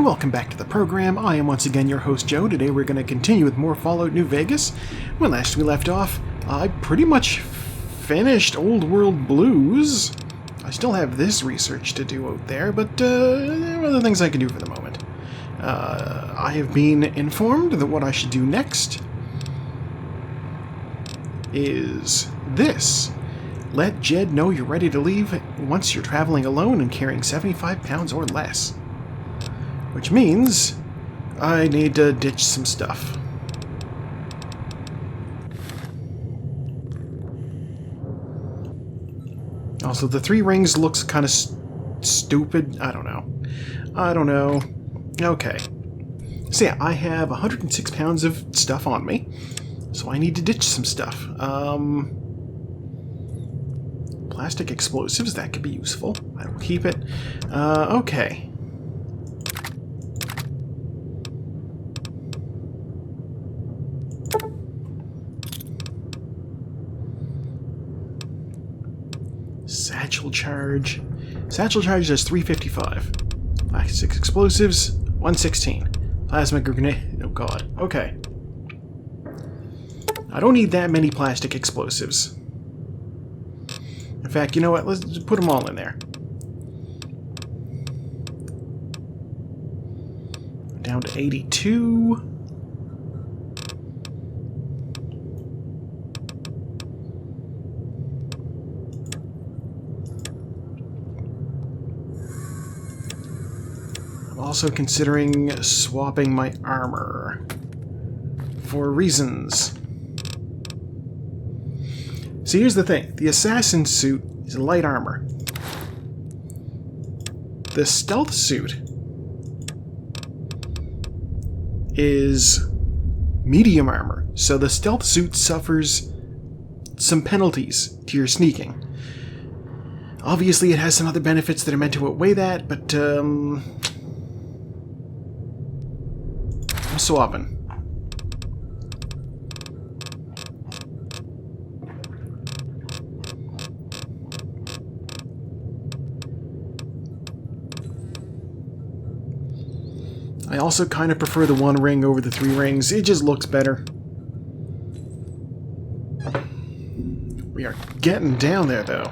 and welcome back to the program. I am once again your host, Joe. Today we're going to continue with more Fallout New Vegas. When last we left off, I pretty much finished Old World Blues. I still have this research to do out there, but there are other things I can do for the moment. I have been informed that what I should do next is this. Let Jed know you're ready to leave once you're traveling alone and carrying 75 pounds or less. Which means I need to ditch some stuff. Also, the 3 rings looks kind of stupid. I don't know. Okay. So yeah, I have 106 pounds of stuff on me. So I need to ditch some stuff. Plastic explosives, that could be useful. I will keep it. Okay. Satchel charge. Satchel charge does 355. Plastic explosives, 116. Plasma grenade. Oh god. Okay. I don't need that many plastic explosives. In fact, you know what? Let's just put them all in there. Down to 82. I'm also considering swapping my armor. For reasons. So here's the thing. The assassin suit is light armor. The stealth suit is medium armor. So the stealth suit suffers some penalties to your sneaking. Obviously it has some other benefits that are meant to outweigh that, but I'm swapping. I also kind of prefer the 1 ring over the 3 rings. It just looks better. We are getting down there, though.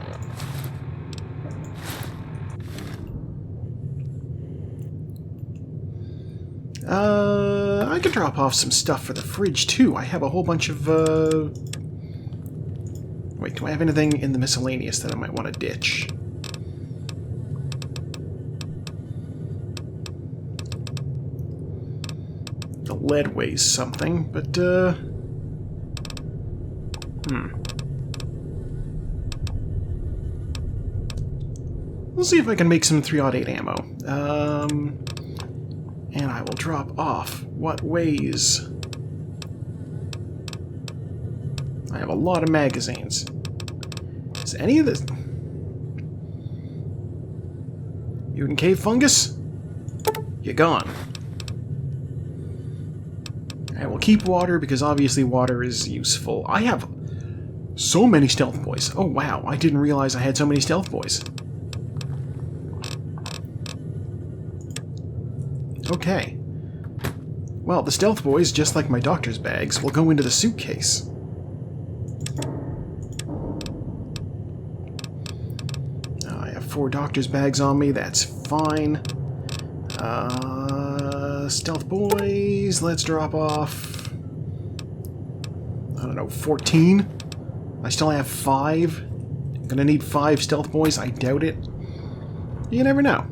I could drop off some stuff for the fridge, too. I have a whole bunch of, Wait, do I have anything in the miscellaneous that I might want to ditch? The lead weighs something, but, We'll see if I can make some 308 ammo. And I will drop off what weighs. I have a lot of magazines. Is any of this... Mutant cave fungus? You're gone. I will keep water because obviously water is useful. I have so many stealth boys. Oh wow, I didn't realize I had so many stealth boys. Okay. Well, the stealth boys, just like my doctor's bags, will go into the suitcase. I have 4 doctor's bags on me, that's fine. Stealth boys, let's drop off, I don't know, 14? I still have 5. I'm gonna need 5 stealth boys, I doubt it. You never know.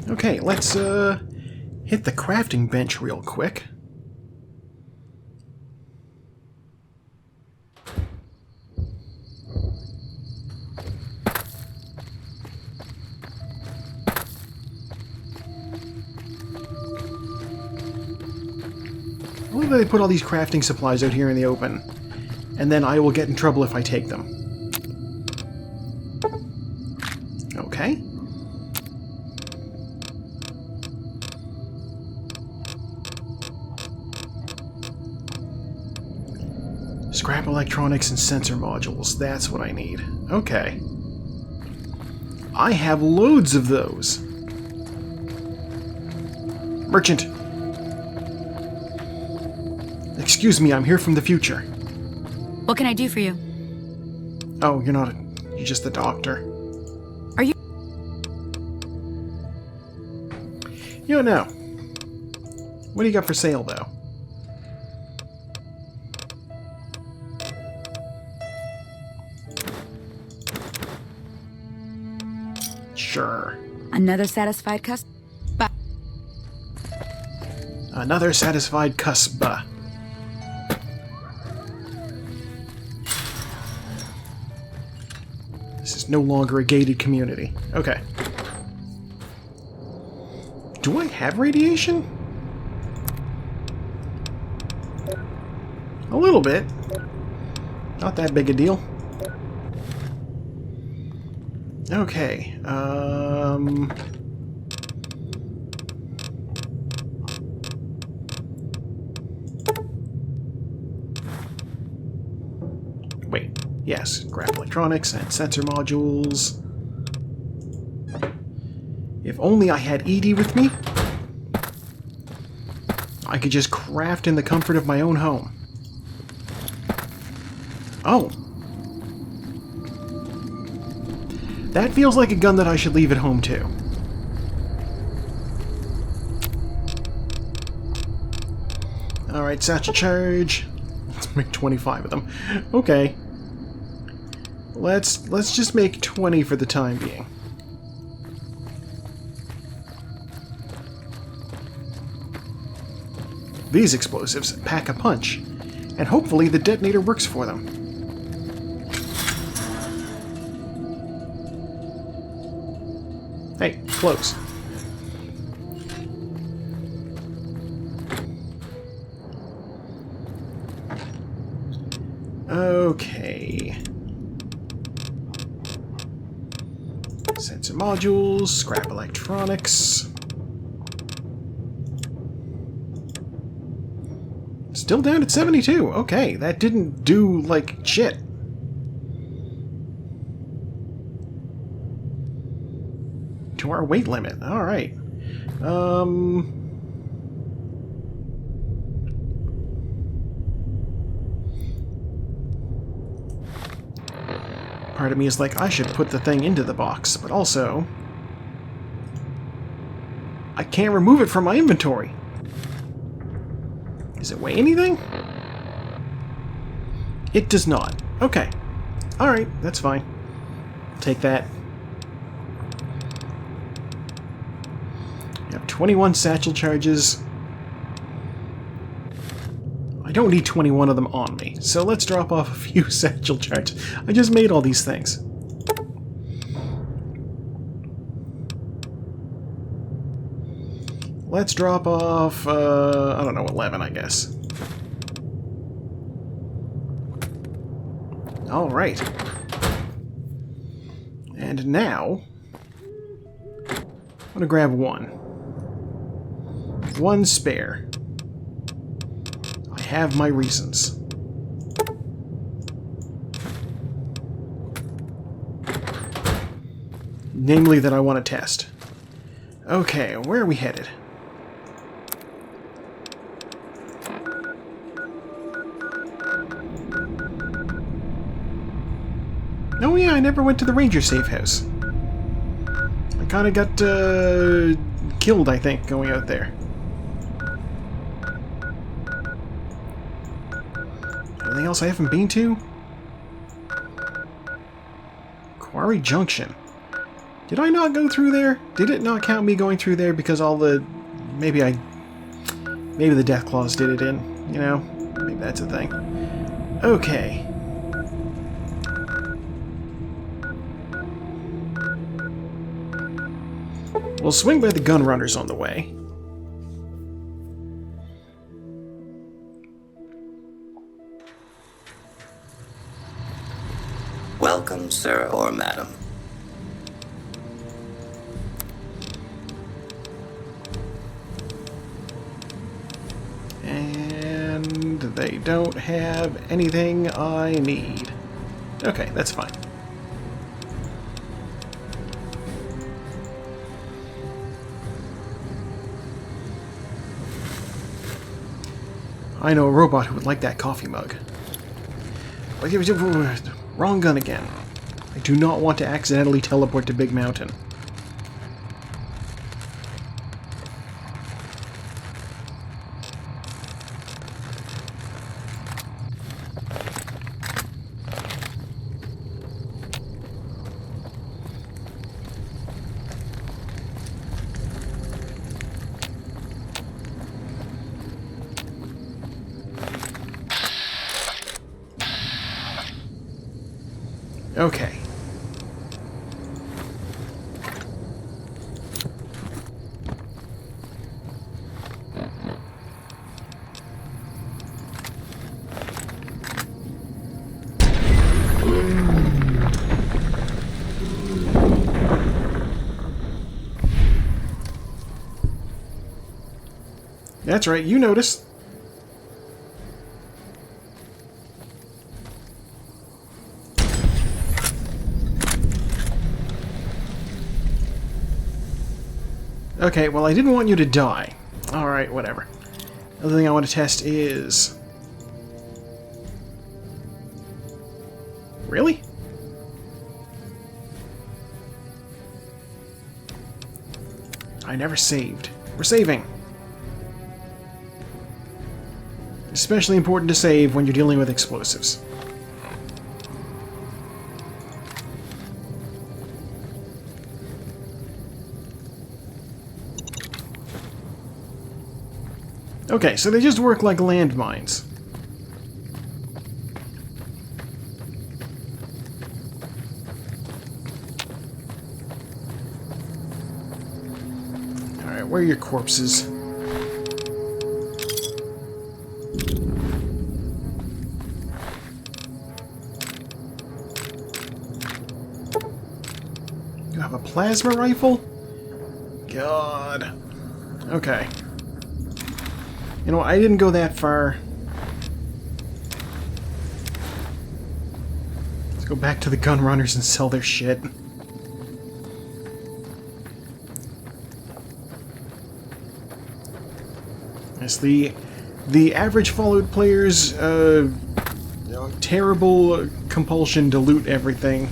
Okay, let's hit the crafting bench real quick. I love that they put all these crafting supplies out here in the open, and then I will get in trouble if I take them. Okay. Scrap electronics and sensor modules. That's what I need. Okay. I have loads of those. Merchant. Excuse me, I'm here from the future. What can I do for you? Oh, you're just the doctor. Are you... You don't know. What do you got for sale, though? Sure. Another satisfied customer? Another satisfied customer. This is no longer a gated community. Okay. Do I have radiation? A little bit. Not that big a deal. Okay, wait, yes, grab electronics and sensor modules. If only I had Edie with me, I could just craft in the comfort of my own home. Oh. That feels like a gun that I should leave at home, too. Alright, satchel charge. Let's make 25 of them. Okay. Let's just make 20 for the time being. These explosives pack a punch, and hopefully the detonator works for them. Hey, close. Okay. Sensor modules, scrap electronics. Still down at 72. Okay, that didn't do, like, shit. To our weight limit. Alright. Part of me is like, I should put the thing into the box, but also I can't remove it from my inventory. Does it weigh anything? It does not. Okay. Alright, that's fine. Take that. We have 21 satchel charges. I don't need 21 of them on me, so let's drop off a few satchel charges. I just made all these things. Let's drop off, I don't know, 11, I guess. Alright. And now, I'm gonna grab one. One spare. I have my reasons. Namely that I want to test. Okay, where are we headed? Oh yeah, I never went to the Ranger safe house. I kinda got, killed, I think, going out there. Anything else I haven't been to? Quarry Junction. Did I not go through there? Did it not count me going through there because all the... Maybe the Deathclaws did it in, you know? Maybe that's a thing. Okay. We'll swing by the gun runners on the way. Welcome, sir or madam. And they don't have anything I need. Okay, that's fine. I know a robot who would like that coffee mug. Wrong gun again. I do not want to accidentally teleport to Big Mountain. Okay. That's right, you noticed. Okay, well, I didn't want you to die. Alright, whatever. The other thing I want to test is... Really? I never saved. We're saving. Especially important to save when you're dealing with explosives. Okay, so they just work like landmines. Alright, where are your corpses? You have a plasma rifle? God. Okay. You know, I didn't go that far. Let's go back to the gun runners and sell their shit. Yes, the average Fallout player's terrible compulsion to loot everything.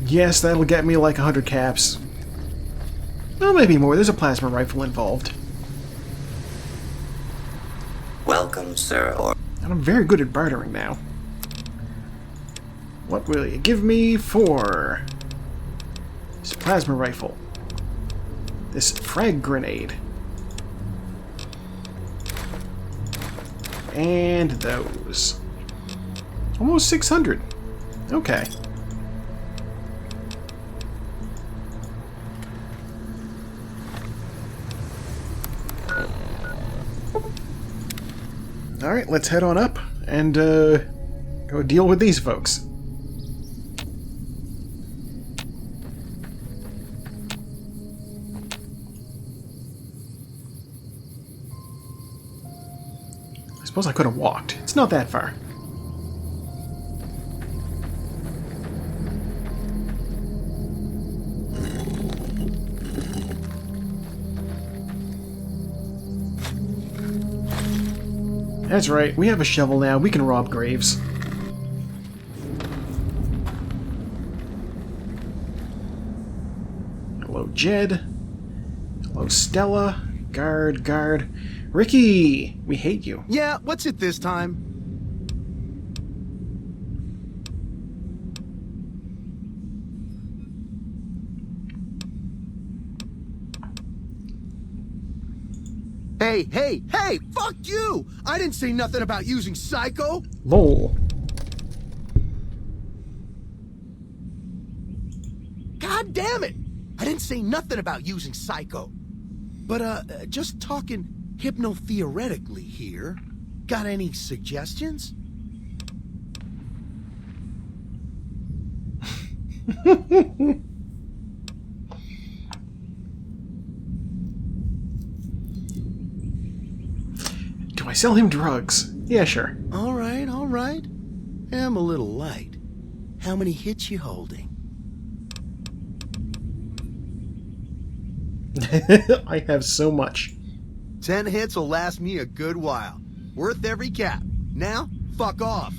Yes, that'll get me like 100 caps. Well, maybe more. There's a plasma rifle involved. Welcome, Sir Or... And I'm very good at bartering now. What will you give me for this plasma rifle? This frag grenade. And those. Almost 600. Okay. Alright, let's head on up and go deal with these folks. I suppose I could have walked. It's not that far. That's right, we have a shovel now. We can rob graves. Hello, Jed. Hello, Stella. Guard. Ricky! We hate you. Yeah, what's it this time? Hey! Fuck you! I didn't say nothing about using Psycho! Lol. God damn it! I didn't say nothing about using Psycho. But, just talking hypno-theoretically here. Got any suggestions? I sell him drugs. Yeah, sure. All right, all right. I'm a little light. How many hits you holding? I have so much. 10 hits will last me a good while. Worth every cap. Now, fuck off.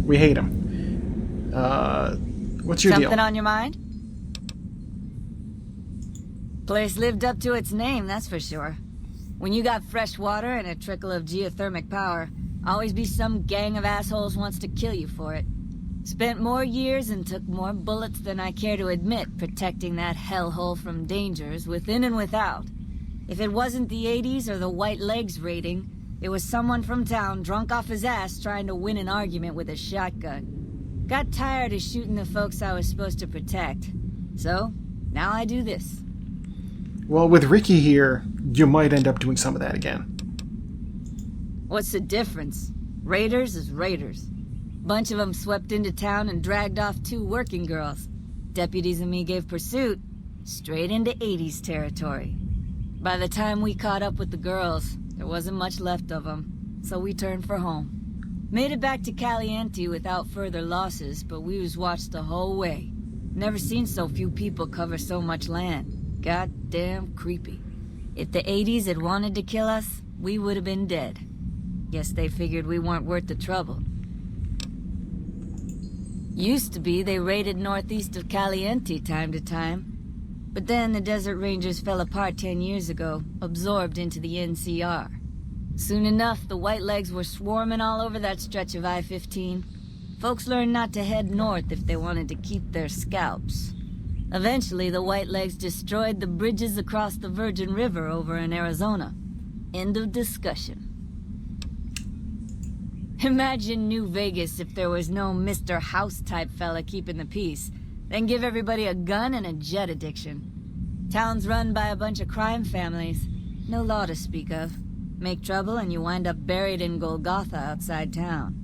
We hate him. What's your Something deal? on your mind? Place lived up to its name, that's for sure. When you got fresh water and a trickle of geothermic power, always be some gang of assholes wants to kill you for it. Spent more years and took more bullets than I care to admit protecting that hellhole from dangers within and without. If it wasn't the 80s or the White Legs raiding, it was someone from town drunk off his ass trying to win an argument with a shotgun. Got tired of shooting the folks I was supposed to protect. So, now I do this. Well, with Ricky here, you might end up doing some of that again. What's the difference? Raiders is raiders. Bunch of them swept into town and dragged off 2 working girls. Deputies and me gave pursuit, straight into 80s territory. By the time we caught up with the girls, there wasn't much left of them, so we turned for home. Made it back to Caliente without further losses, but we was watched the whole way. Never seen so few people cover so much land. Goddamn creepy. If the 80s had wanted to kill us, we would have been dead. Guess they figured we weren't worth the trouble. Used to be they raided northeast of Caliente time to time. But then the Desert Rangers fell apart 10 years ago, absorbed into the NCR. Soon enough, the White Legs were swarming all over that stretch of I-15. Folks learned not to head north if they wanted to keep their scalps. Eventually, the White Legs destroyed the bridges across the Virgin River over in Arizona. End of discussion. Imagine New Vegas if there was no Mr. House-type fella keeping the peace. Then give everybody a gun and a jet addiction. Town's run by a bunch of crime families. No law to speak of. Make trouble and you wind up buried in Golgotha outside town.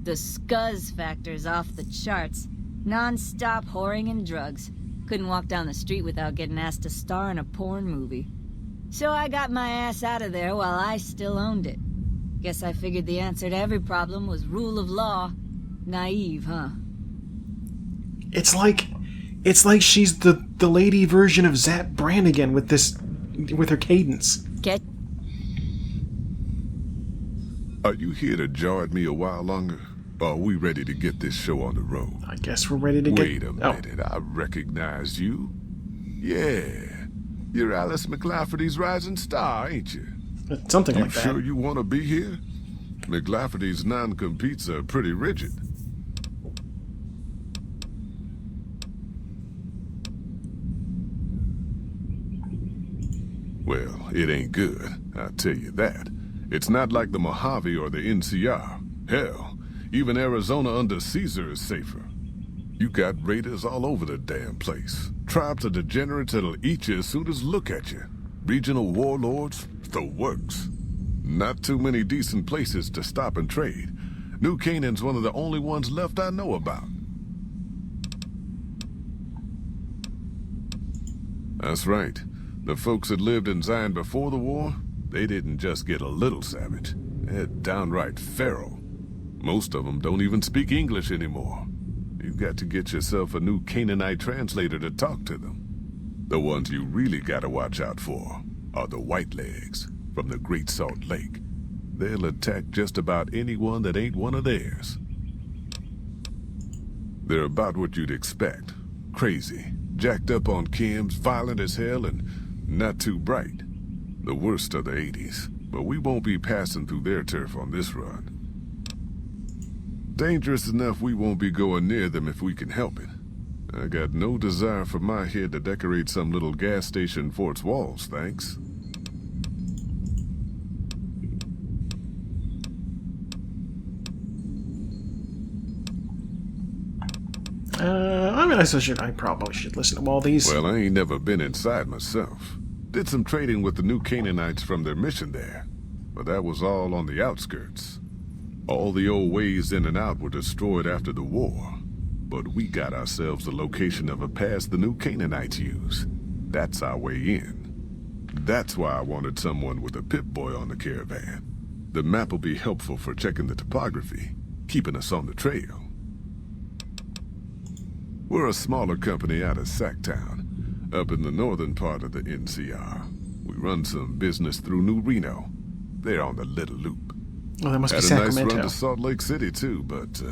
The scuzz factor's off the charts. Non-stop whoring and drugs. Couldn't walk down the street without getting asked to star in a porn movie. So I got my ass out of there while I still owned it. Guess I figured the answer to every problem was rule of law. Naive, huh? It's like she's the lady version of Zap Brannigan with her cadence. Get Are you here to jar at me a while longer? Or are we ready to get this show on the road? I guess we're ready to get... Wait a minute, I recognize you. Yeah, you're Alice McLafferty's rising star, ain't you? Something You like that. sure you want to be here? McLafferty's non-competes are pretty rigid. Well, it ain't good, I'll tell you that. It's not like the Mojave or the NCR. Hell, even Arizona under Caesar is safer. You got raiders all over the damn place. Tribes of degenerates that'll eat you as soon as look at you. Regional warlords, the works. Not too many decent places to stop and trade. New Canaan's one of the only ones left I know about. That's right. The folks that lived in Zion before the war, they didn't just get a little savage. They're downright feral. Most of them don't even speak English anymore. You've got to get yourself a new Canaanite translator to talk to them. The ones you really gotta watch out for are the White Legs from the Great Salt Lake. They'll attack just about anyone that ain't one of theirs. They're about what you'd expect. Crazy, jacked up on chems, violent as hell, and not too bright. The worst of the 80s, but we won't be passing through their turf on this run. Dangerous enough we won't be going near them if we can help it. I got no desire for my head to decorate some little gas station fort's walls, thanks. I probably should listen to all these. Well, I ain't never been inside myself. Did some trading with the New Canaanites from their mission there, but that was all on the outskirts. All the old ways in and out were destroyed after the war, but we got ourselves the location of a pass the New Canaanites use. That's our way in. That's why I wanted someone with a Pip-Boy on the caravan. The map will be helpful for checking the topography, keeping us on the trail. We're a smaller company out of Sacktown, up in the northern part of the NCR. We run some business through New Reno. They're on the Little Loop. Oh, that must be Had a nice Sacramento. run to Salt Lake City, too, but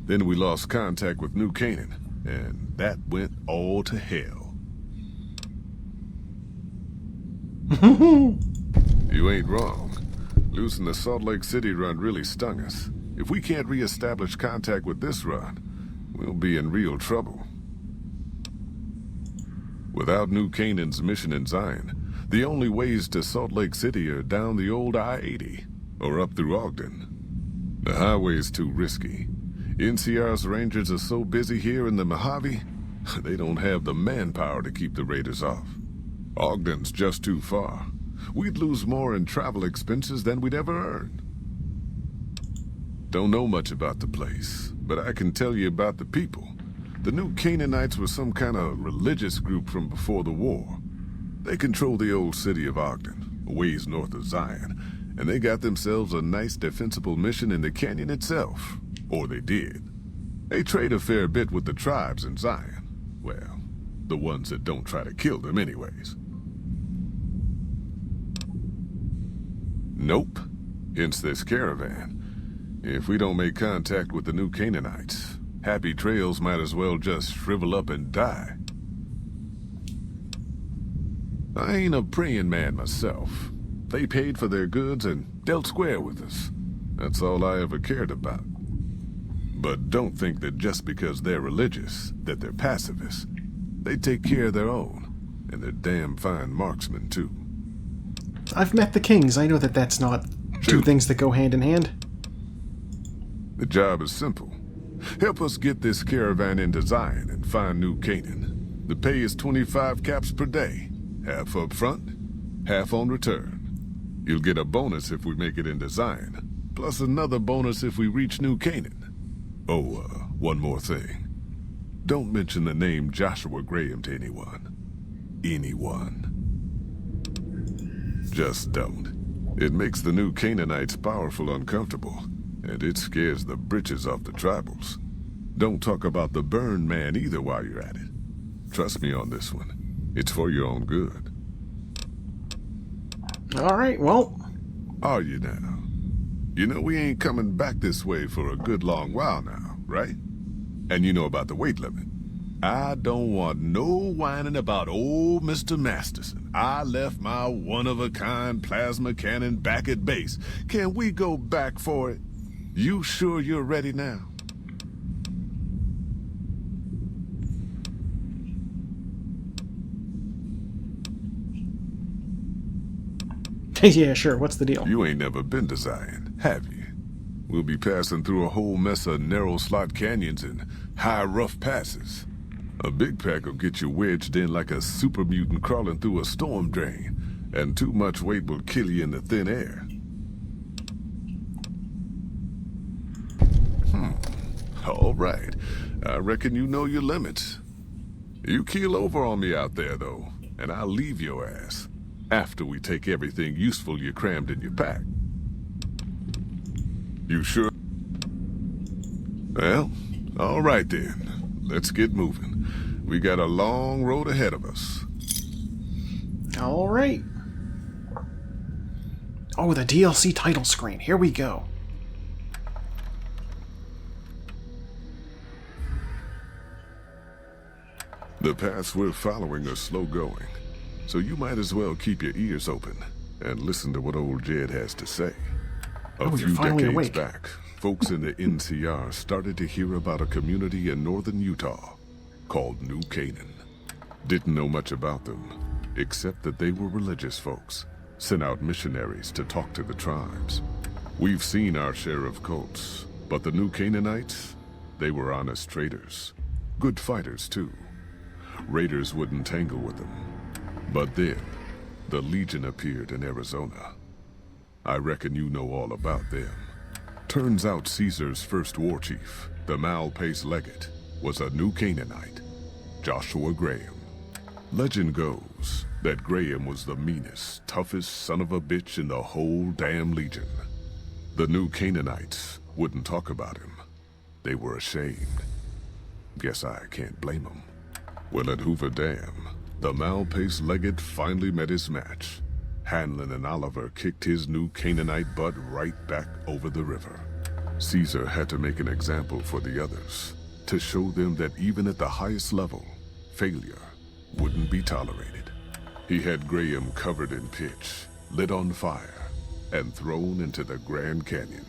then we lost contact with New Canaan, and that went all to hell. You ain't wrong. Losing the Salt Lake City run really stung us. If we can't re-establish contact with this run, we'll be in real trouble. Without New Canaan's mission in Zion, the only ways to Salt Lake City are down the old I-80, or up through Ogden. The highway's too risky. NCR's rangers are so busy here in the Mojave, they don't have the manpower to keep the raiders off. Ogden's just too far. We'd lose more in travel expenses than we'd ever earn. Don't know much about the place, but I can tell you about the people. The New Canaanites were some kind of religious group from before the war. They control the old city of Ogden, a ways north of Zion, and they got themselves a nice defensible mission in the canyon itself. Or they did. They trade a fair bit with the tribes in Zion. Well, the ones that don't try to kill them anyways. Nope. Hence this caravan. If we don't make contact with the New Canaanites, Happy Trails might as well just shrivel up and die. I ain't a praying man myself. They paid for their goods and dealt square with us. That's all I ever cared about. But don't think that just because they're religious, that they're pacifists. They take care of their own, and they're damn fine marksmen, too. I've met the Kings. I know that that's not two things that go hand in hand. The job is simple. Help us get this caravan into Zion and find New Canaan. The pay is 25 caps per day. Half up front, half on return. You'll get a bonus if we make it into Zion, plus another bonus if we reach New Canaan. Oh, one more thing. Don't mention the name Joshua Graham to anyone. Anyone. Just don't. It makes the New Canaanites powerful uncomfortable, and it scares the britches off the tribals. Don't talk about the Burn Man either while you're at it. Trust me on this one. It's for your own good. All right, well... Are you now? You know we ain't coming back this way for a good long while now, right? And you know about the weight limit. I don't want no whining about old Mr. Masterson. I left my one-of-a-kind plasma cannon back at base. Can we go back for it? You sure you're ready now? Yeah, sure. What's the deal? You ain't never been to Zion, have you? We'll be passing through a whole mess of narrow slot canyons and high rough passes. A big pack will get you wedged in like a super mutant crawling through a storm drain, and too much weight will kill you in the thin air. All right. I reckon you know your limits. You keel over on me out there, though, and I'll leave your ass. After we take everything useful you crammed in your pack. You sure? Well, all right then. Let's get moving. We got a long road ahead of us. All right. Oh, the DLC title screen. Here we go. The paths we're following are slow going, so you might as well keep your ears open and listen to what old Jed has to say. A you're few finally decades awake. back, folks in the NCR started to hear about a community in northern Utah called New Canaan. Didn't know much about them, except that they were religious folks, sent out missionaries to talk to the tribes. We've seen our share of cults, but the New Canaanites, they were honest traders. Good fighters, too. Raiders wouldn't tangle with them. But then, the Legion appeared in Arizona. I reckon you know all about them. Turns out Caesar's first war chief, the Malpais Legate, was a New Canaanite, Joshua Graham. Legend goes, that Graham was the meanest, toughest son of a bitch in the whole damn Legion. The new Canaanites wouldn't talk about him. They were ashamed. Guess I can't blame them. Well, at Hoover Dam, the Malpace Legate finally met his match. Hanlon and Oliver kicked his new Canaanite butt right back over the river. Caesar had to make an example for the others, to show them that even at the highest level, failure wouldn't be tolerated. He had Graham covered in pitch, lit on fire, and thrown into the Grand Canyon.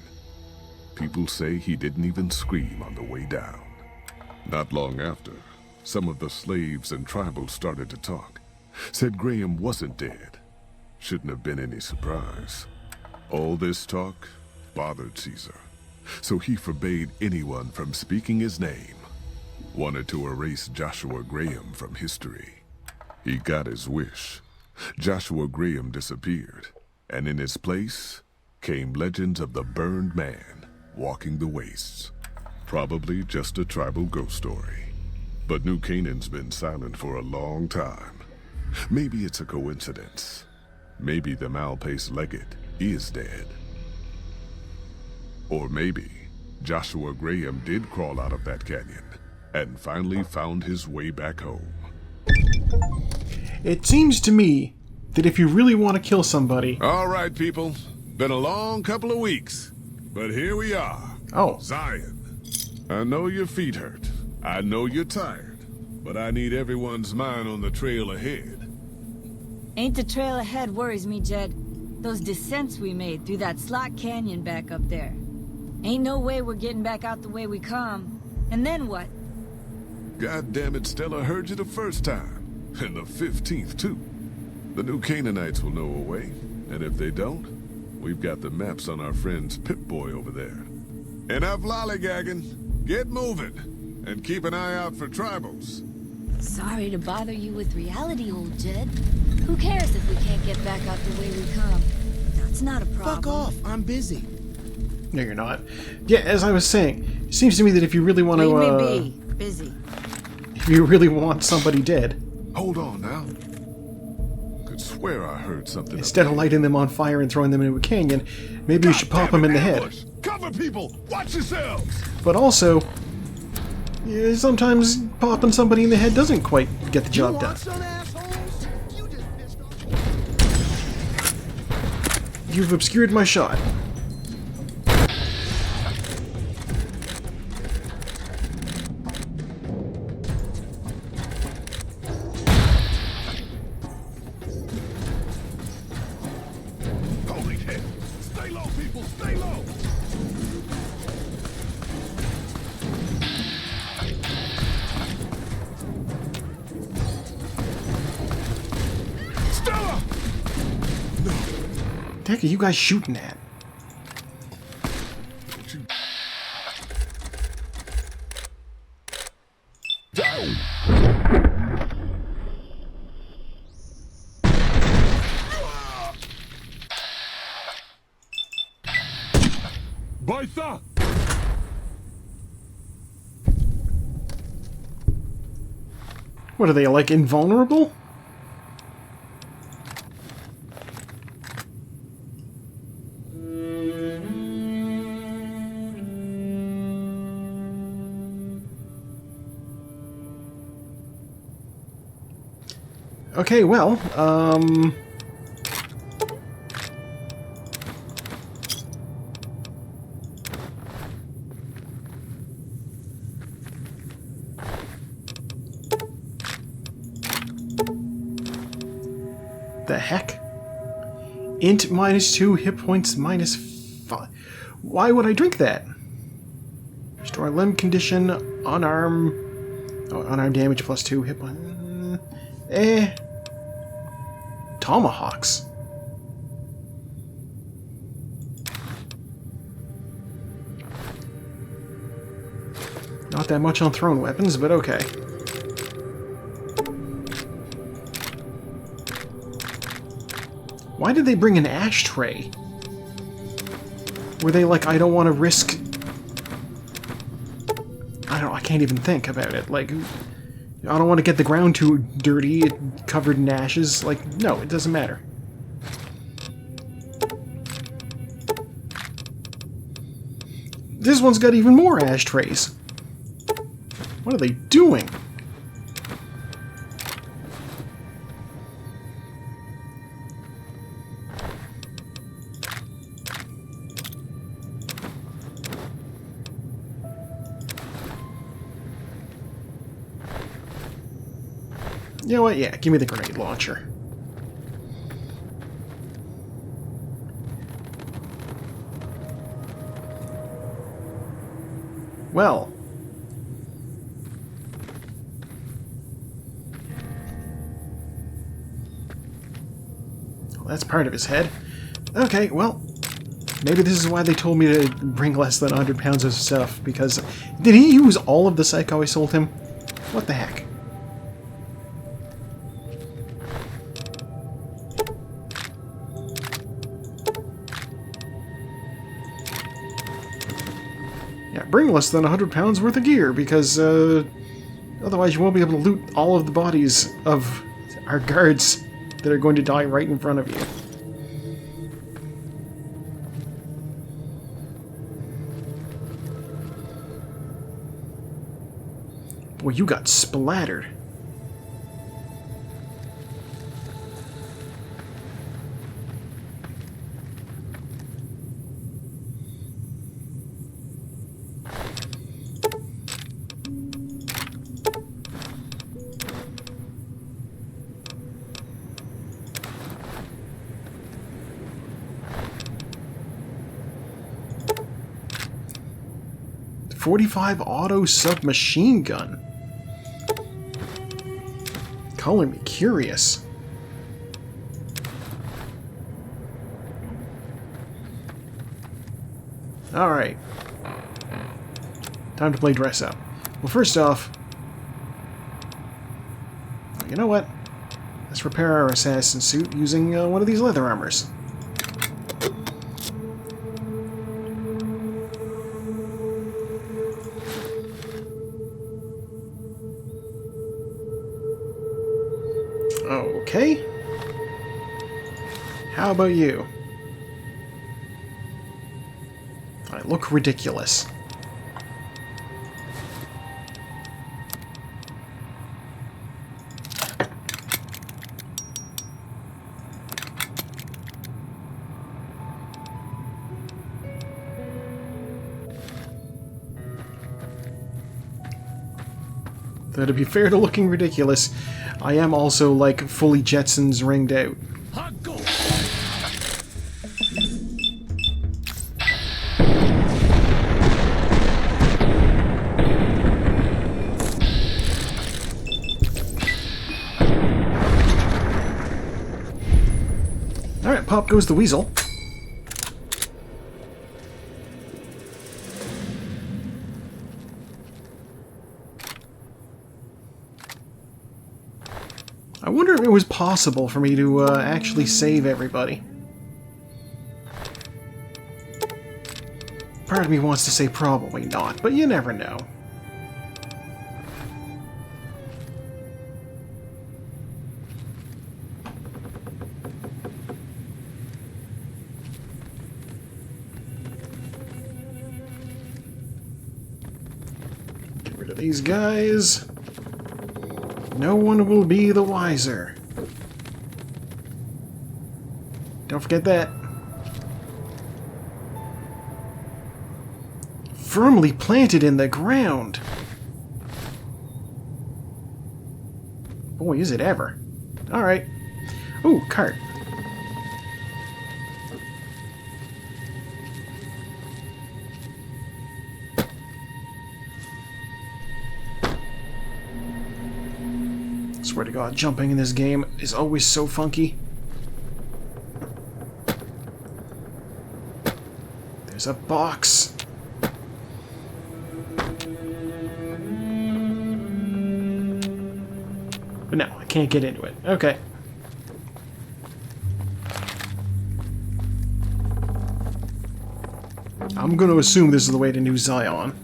People say he didn't even scream on the way down. Not long after, some of the slaves and tribals started to talk. Said Graham wasn't dead. Shouldn't have been any surprise. All this talk bothered Caesar, so he forbade anyone from speaking his name. Wanted to erase Joshua Graham from history. He got his wish. Joshua Graham disappeared, and in his place came legends of the burned man walking the wastes. Probably just a tribal ghost story. But New Canaan's been silent for a long time. Maybe it's a coincidence. Maybe the Malpace Legate is dead. Or maybe Joshua Graham did crawl out of that canyon and finally found his way back home. It seems to me that if you really want to kill somebody... All right, people. Been a long couple of weeks, but here we are. Oh. Zion. I know your feet hurt. I know you're tired, but I need everyone's mind on the trail ahead. Ain't the trail ahead worries me, Jed. Those descents we made through that slot canyon back up there. Ain't no way we're getting back out the way we come. And then what? God damn it, Stella heard you the first time. And the 15th, too. The new Canaanites will know a way. And if they don't, we've got the maps on our friend's Pip-Boy over there. Enough lollygagging. Get moving. And keep an eye out for tribals. Sorry to bother you with reality, old Jed. Who cares if we can't get back out the way we come? That's not a problem. Fuck off, I'm busy. No, you're not. Yeah, as I was saying, it seems to me that if you really want to, Leave me be. Busy. if you really want somebody dead, Hold on now. Could swear I heard something. instead of lighting them on fire and throwing them into a canyon, maybe you should pop them in the head. Cover people! Watch yourselves! But also, yeah, sometimes popping somebody in the head doesn't quite get the job done. Some assholes? You just pissed off. You've obscured my shot. Holy hell! Stay low, people! Stay low! Stella! What the heck are you guys shooting at? Baitha! What are they, like, invulnerable? Okay, well, the heck? Int -2, hit points -5. Why would I drink that? Restore limb condition, unarmed damage +2, hit point. Tomahawks. Not that much on thrown weapons, but okay. Why did they bring an ashtray? Were they like, I don't want to risk... I can't even think about it. Like, I don't want to get the ground too dirty, covered in ashes. Like, no, it doesn't matter. This one's got even more ashtrays. What are they doing? You know what? Yeah, give me the grenade launcher. Well. That's part of his head. Okay, well, maybe this is why they told me to bring less than 100 pounds of stuff, because... Did he use all of the psycho I sold him? What the heck? Yeah, bring less than 100 pounds worth of gear, because otherwise you won't be able to loot all of the bodies of our guards that are going to die right in front of you. Boy, you got splattered. .45 auto submachine gun. Color me curious. Alright. Time to play dress up. Well, first off, you know what? Let's repair our assassin suit using one of these leather armors. Okay. How about you? I look ridiculous. Though to be fair to looking ridiculous, I am also, like, fully Jetsons ringed out. Alright, pop goes the weasel. I wonder if it was possible for me to actually save everybody. Part of me wants to say probably not, but you never know. Get rid of these guys. No one will be the wiser. Don't forget that. Firmly planted in the ground. Boy, is it ever. Alright. Ooh, cart. Swear to God, jumping in this game is always so funky. There's a box. But no, I can't get into it. Okay. I'm going to assume this is the way to New Zion.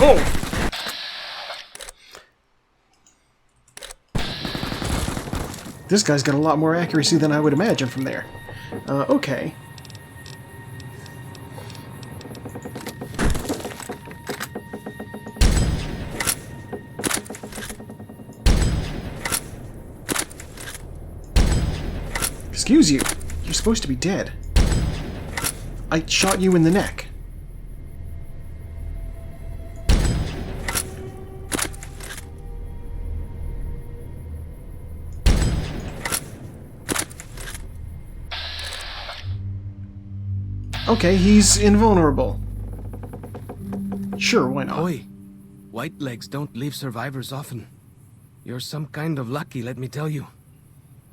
Oh! This guy's got a lot more accuracy than I would imagine from there. Okay. Excuse you. You're supposed to be dead. I shot you in the neck. Okay, he's invulnerable. Sure, why not? Oi, white legs don't leave survivors often. You're some kind of lucky, let me tell you.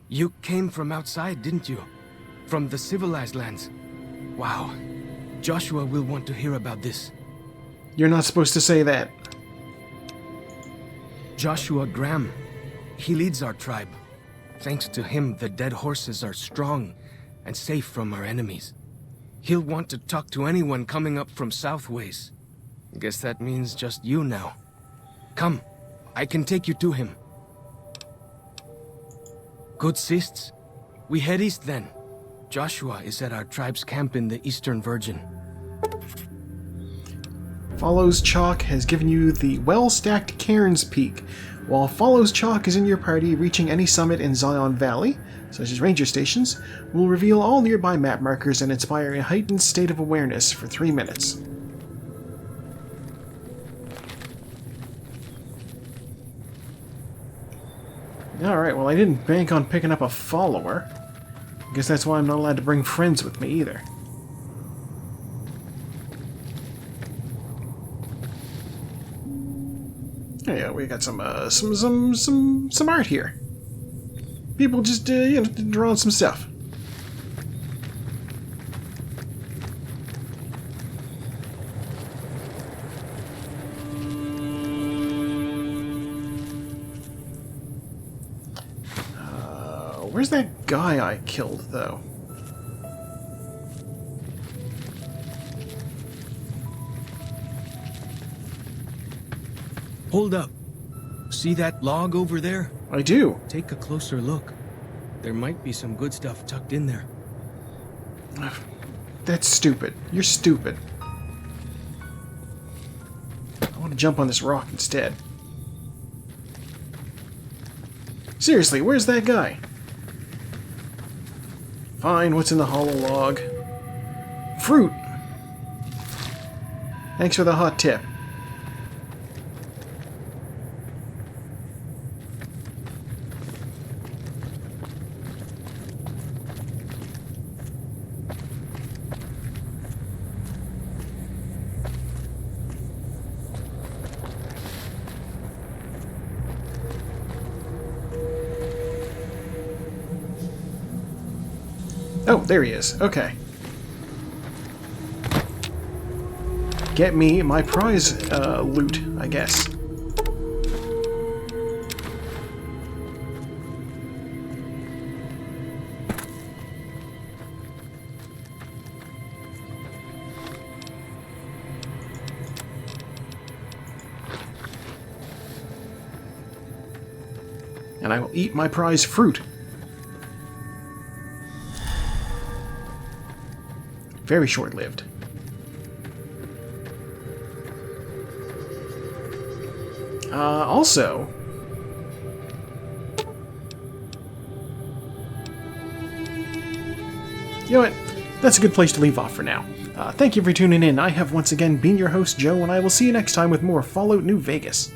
You came from outside, didn't you? From the civilized lands. Wow. Joshua will want to hear about this. You're not supposed to say that. Joshua Graham. He leads our tribe. Thanks to him, the dead horses are strong and safe from our enemies. He'll want to talk to anyone coming up from Southways. Guess that means just you now. Come, I can take you to him. Good sists. We head east then. Joshua is at our tribe's camp in the Eastern Virgin. Follows Chalk has given you the well-stacked Cairns Peak, while Follows Chalk is in your party. Reaching any summit in Zion Valley, such as ranger stations, will reveal all nearby map markers and inspire a heightened state of awareness for 3 minutes. Alright, well I didn't bank on picking up a follower. I guess that's why I'm not allowed to bring friends with me either. Yeah, we got some art here. People just drawing some stuff. Where's that guy I killed, though? Hold up. See that log over there? I do. Take a closer look. There might be some good stuff tucked in there. That's stupid. You're stupid. I want to jump on this rock instead. Seriously, where's that guy? Fine, what's in the hollow log? Fruit! Thanks for the hot tip. Oh, there he is. Okay. Get me my prize loot, I guess. And I will eat my prize fruit. Very short-lived. Also... You know what? That's a good place to leave off for now. Thank you for tuning in. I have once again been your host, Joe, and I will see you next time with more Fallout New Vegas.